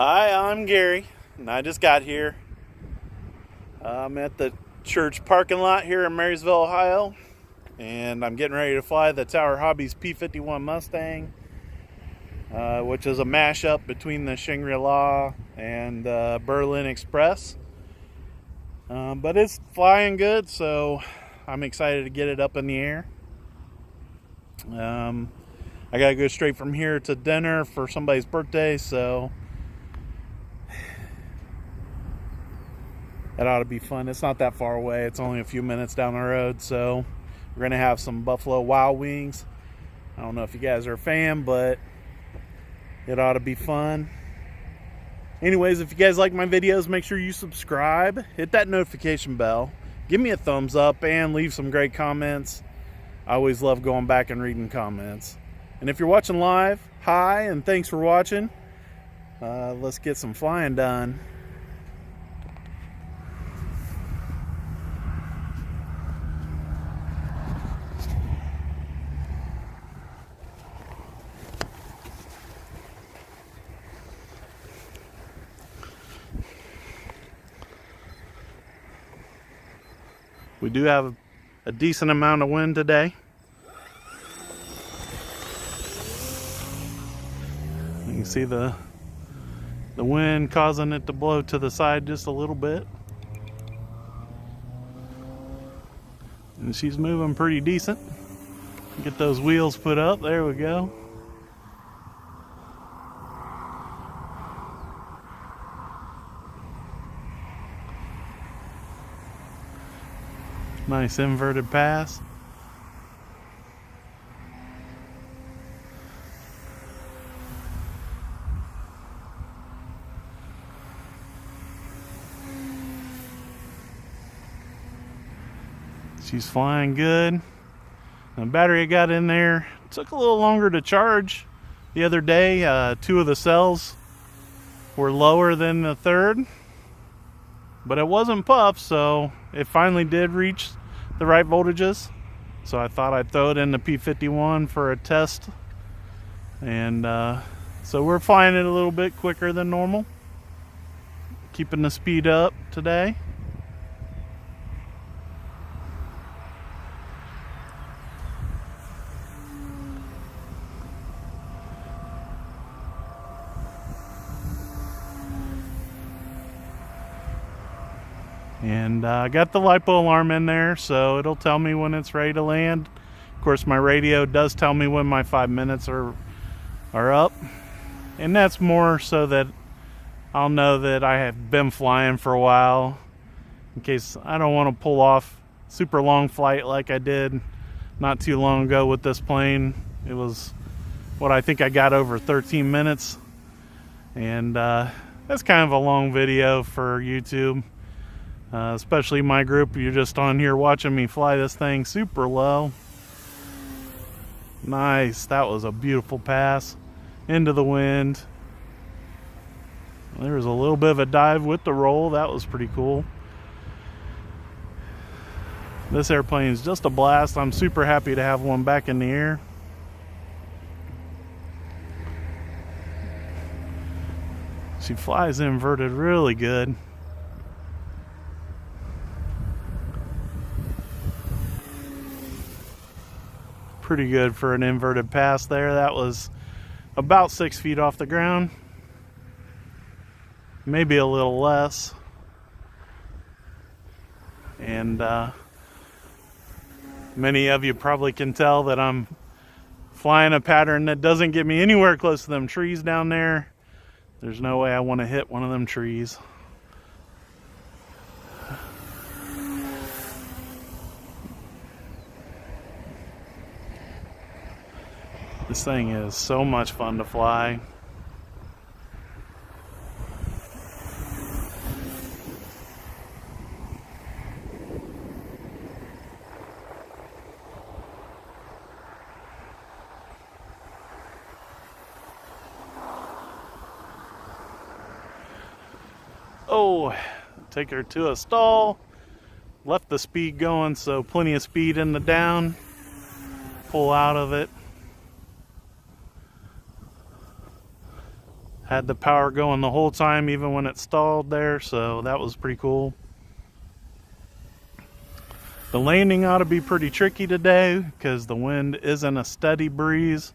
Hi, I'm Gary, and I just got here. I'm at the church parking lot here in Marysville, Ohio, and I'm getting ready to fly the Tower Hobbies P-51 Mustang, which is a mashup between the Shangri-La and Berlin Express. But it's flying good, so I'm excited to get it up in the air. I gotta go straight from here to dinner for somebody's birthday, so that ought to be fun. It's not that far away. It's only a few minutes down the road, so we're going to have some Buffalo Wild Wings. I don't know if you guys are a fan, but it ought to be fun. Anyways, if you guys like my videos, make sure you subscribe, hit that notification bell, give me a thumbs up, and leave some great comments. I always love going back and reading comments. And if you're watching live, hi, and thanks for watching. Let's get some flying done. We do have a decent amount of wind today. You can see the wind causing it to blow to the side just a little bit. And she's moving pretty decent. Get those wheels put up. There we go. Nice inverted pass. She's flying good. The battery I got in there took a little longer to charge the other day. Two of the cells were lower than the third, but it wasn't puffed, so it finally did reach the right voltages. So I thought I'd throw it in the P-51 for a test. And so we're flying it a little bit quicker than normal, keeping the speed up today. And I got the LiPo alarm in there, so it'll tell me when it's ready to land. Of course, my radio does tell me when my 5 minutes are up. And that's more so that I'll know that I have been flying for a while, in case I don't want to pull off super long flight like I did not too long ago with this plane. It was what I think I got over 13 minutes. And that's kind of a long video for YouTube. Especially my group, you're just on here watching me fly this thing super low. Nice, that was a beautiful pass into the wind. There was a little bit of a dive with the roll, that was pretty cool. This airplane is just a blast. I'm super happy to have one back in the air. She flies inverted really good. Pretty good for an inverted pass there. That was about 6 feet off the ground, maybe a little less. And many of you probably can tell that I'm flying a pattern that doesn't get me anywhere close to them trees down there. There's no way I want to hit one of them trees. This thing is so much fun to fly. Oh, take her to a stall. Left the speed going, so plenty of speed in the down. Pull out of it. Had the power going the whole time, even when it stalled there, so that was pretty cool. The landing ought to be pretty tricky today because the wind isn't a steady breeze.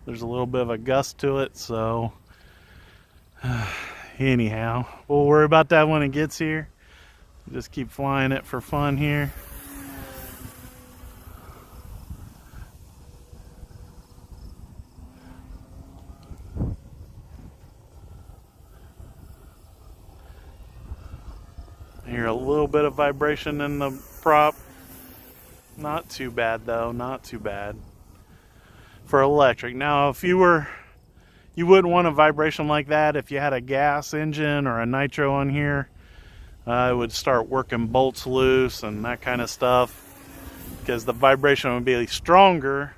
There's a little bit of a gust to it, so anyhow, we'll worry about that when it gets here. Just keep flying it for fun here. Hear a little bit of vibration in the prop. Not too bad though, not too bad for electric. Now if you wouldn't want a vibration like that if you had a gas engine or a nitro on here. It would start working bolts loose and that kind of stuff because the vibration would be stronger.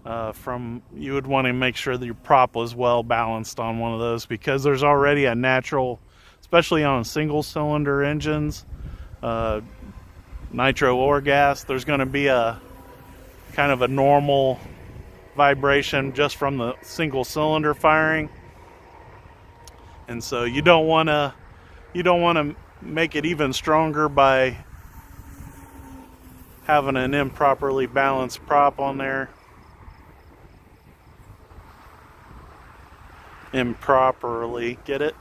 You would want to make sure that your prop was well balanced on one of those because there's already a natural, especially on single cylinder engines, nitro or gas, there's going to be a kind of a normal vibration just from the single cylinder firing. And so you don't want to make it even stronger by having an improperly balanced prop on there. Improperly, get it?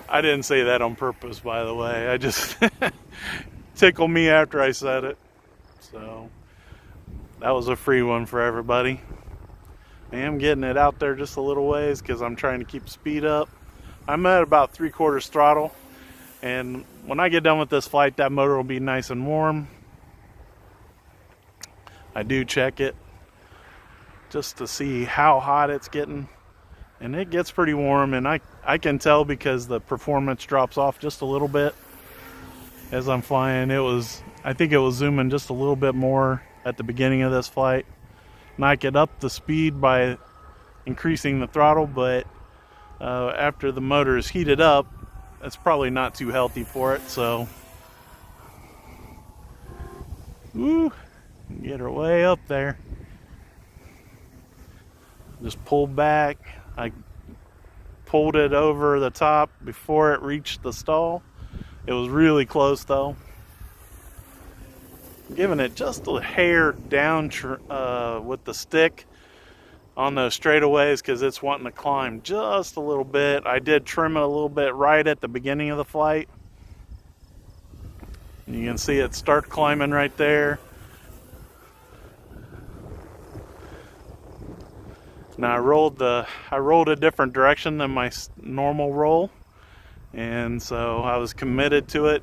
I didn't say that on purpose, by the way. I just tickled me after I said it. So that was a free one for everybody. I am getting it out there just a little ways because I'm trying to keep speed up. I'm at about 3/4 throttle, and when I get done with this flight, that motor will be nice and warm. I do check it just to see how hot it's getting, and it gets pretty warm, and I can tell because the performance drops off just a little bit as I'm flying. I think it was zooming just a little bit more at the beginning of this flight, and I could up the speed by increasing the throttle, but after the motor is heated up, it's probably not too healthy for it. So woo, get her way up there. Just pulled back. I pulled it over the top before it reached the stall. It was really close though. Giving it just a hair down with the stick on those straightaways because it's wanting to climb just a little bit. I did trim it a little bit right at the beginning of the flight. You can see it start climbing right there. Now I rolled a different direction than my normal roll, and so I was committed to it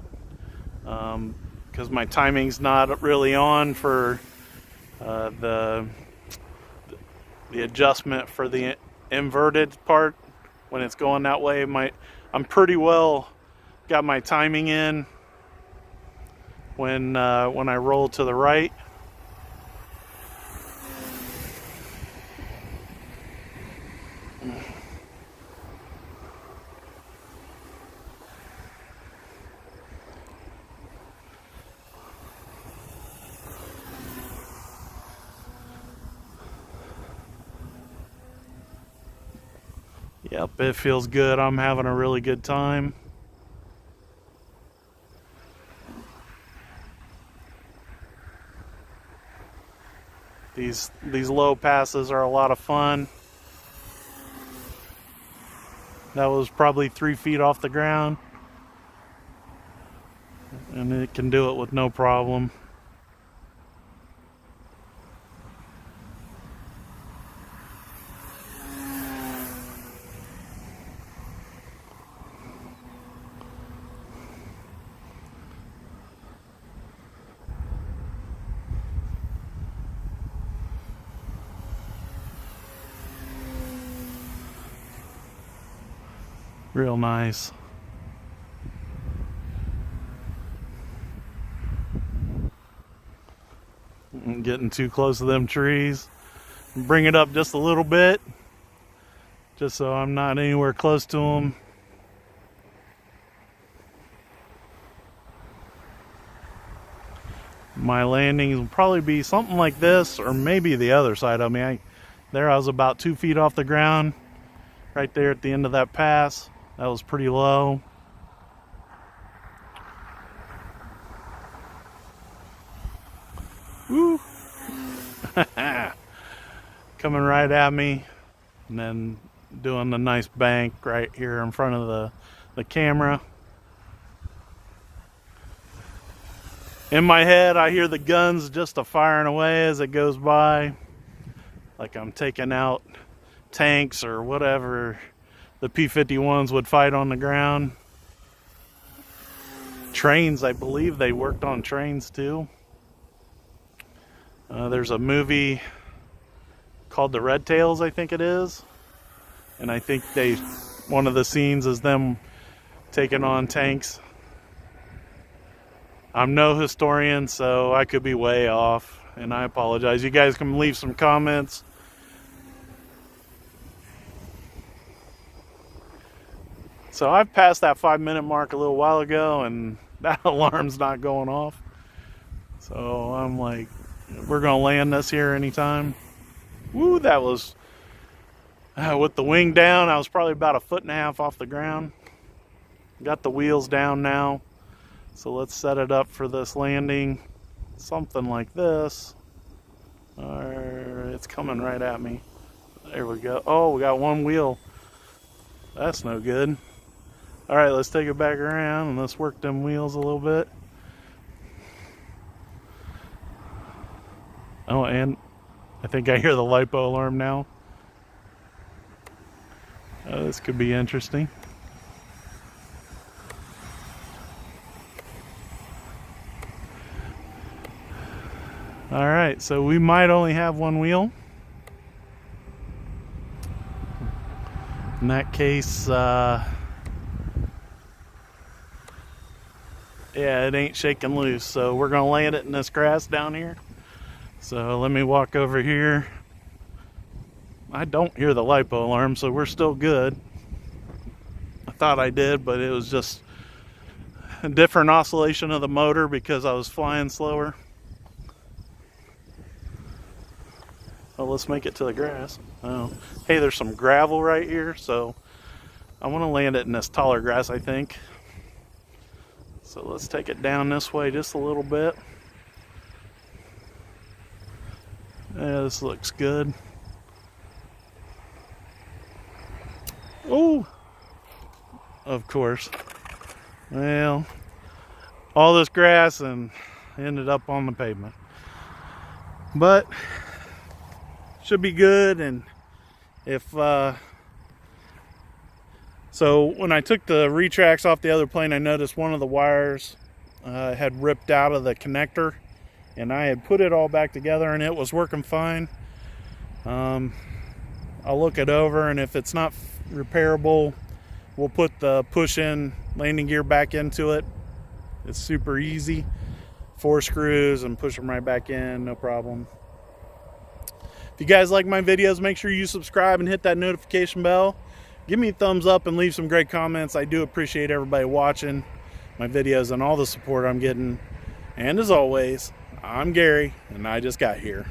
because my timing's not really on for the adjustment for the inverted part when it's going that way. I'm pretty well got my timing in when I roll to the right. Yep, it feels good. I'm having a really good time. These low passes are a lot of fun. That was probably 3 feet off the ground, and it can do it with no problem. Real nice. I'm getting too close to them trees. Bring it up just a little bit, just so I'm not anywhere close to them. My landings will probably be something like this, or maybe the other side of me. There I was about 2 feet off the ground, right there at the end of that pass. That was pretty low. Woo! Coming right at me, and then doing the nice bank right here in front of the camera. In my head, I hear the guns just firing away as it goes by, like I'm taking out tanks or whatever the P-51s would fight on the ground. Trains, I believe they worked on trains too. There's a movie called The Red Tails, I think it is. And I think one of the scenes is them taking on tanks. I'm no historian, so I could be way off, and I apologize. You guys can leave some comments. So I've passed that 5-minute mark a little while ago, and that alarm's not going off. So I'm like, we're gonna land this here anytime. Woo, that was, with the wing down, I was probably about 1.5 feet off the ground. Got the wheels down now. So let's set it up for this landing. Something like this. It's coming right at me. There we go. Oh, we got one wheel. That's no good. Alright, let's take it back around and let's work them wheels a little bit. Oh, and I think I hear the LiPo alarm now. This could be interesting. Alright, so we might only have one wheel. In that case, yeah, it ain't shaking loose, so we're gonna land it in this grass down here. So let me walk over here. I don't hear the LiPo alarm, so we're still good. I thought I did, but it was just a different oscillation of the motor because I was flying slower. Well, let's make it to the grass. Oh, hey, there's some gravel right here, so I want to land it in this taller grass, I think. So let's take it down this way just a little bit. Yeah, this looks good. Oh, of course. Well, all this grass and ended up on the pavement. But should be good. And if so when I took the retracts off the other plane, I noticed one of the wires had ripped out of the connector, and I had put it all back together and it was working fine. I'll look it over, and if it's not repairable, we'll put the push-in landing gear back into it. It's super easy. 4 screws and push them right back in, no problem. If you guys like my videos, make sure you subscribe and hit that notification bell. Give me a thumbs up and leave some great comments. I do appreciate everybody watching my videos and all the support I'm getting. And as always, I'm Gary, and I just got here.